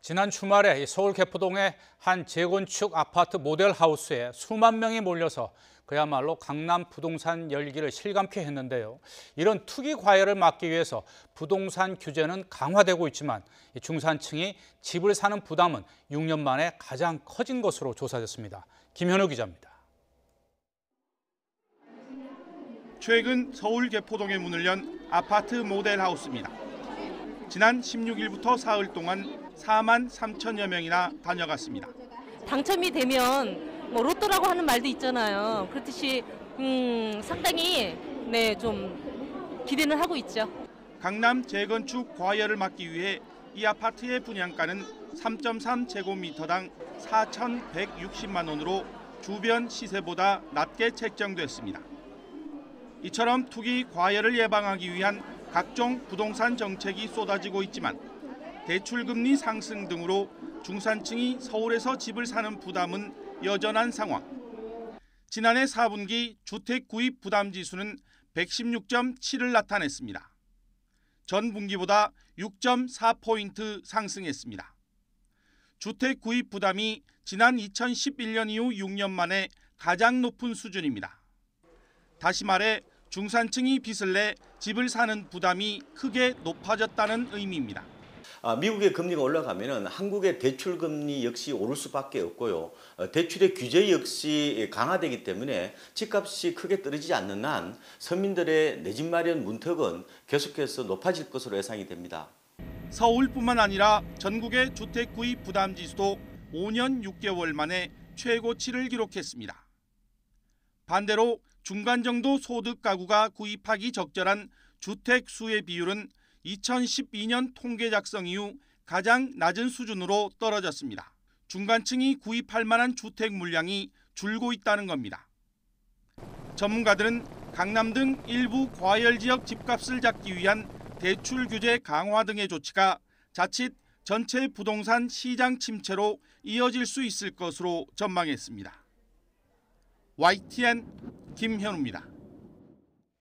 지난 주말에 서울 개포동의 한 재건축 아파트 모델 하우스에 수만 명이 몰려서 그야말로 강남 부동산 열기를 실감케 했는데요. 이런 투기 과열을 막기 위해서 부동산 규제는 강화되고 있지만 중산층이 집을 사는 부담은 6년 만에 가장 커진 것으로 조사됐습니다. 김현우 기자입니다. 최근 서울 개포동에 문을 연 아파트 모델 하우스입니다. 지난 16일부터 사흘 동안 4만 3천여 명이나 다녀갔습니다. 당첨이 되면 로또라고 하는 말도 있잖아요. 그렇듯이 상당히 좀 기대는 하고 있죠. 강남 재건축 과열을 막기 위해 이 아파트의 분양가는 3.3제곱미터당 4,160만 원으로 주변 시세보다 낮게 책정됐습니다. 이처럼 투기 과열을 예방하기 위한 각종 부동산 정책이 쏟아지고 있지만 대출금리 상승 등으로 중산층이 서울에서 집을 사는 부담은 여전한 상황. 지난해 4분기 주택 구입 부담 지수는 116.7을 나타냈습니다. 전 분기보다 6.4포인트 상승했습니다. 주택 구입 부담이 지난 2011년 이후 6년 만에 가장 높은 수준입니다. 다시 말해 중산층이 빚을 내 집을 사는 부담이 크게 높아졌다는 의미입니다. 미국의 금리가 올라가면 한국의 대출 금리 역시 오를 수밖에 없고요. 대출의 규제 역시 강화되기 때문에 집값이 크게 떨어지지 않는 한 서민들의 내 집 마련 문턱은 계속해서 높아질 것으로 예상이 됩니다. 서울뿐만 아니라 전국의 주택 구입 부담 지수도 5년 6개월 만에 최고치를 기록했습니다. 반대로 중간 정도 소득 가구가 구입하기 적절한 주택 수의 비율은 2012년 통계 작성 이후 가장 낮은 수준으로 떨어졌습니다. 중간층이 구입할 만한 주택 물량이 줄고 있다는 겁니다. 전문가들은 강남 등 일부 과열 지역 집값을 잡기 위한 대출 규제 강화 등의 조치가 자칫 전체 부동산 시장 침체로 이어질 수 있을 것으로 전망했습니다. YTN 김현우입니다.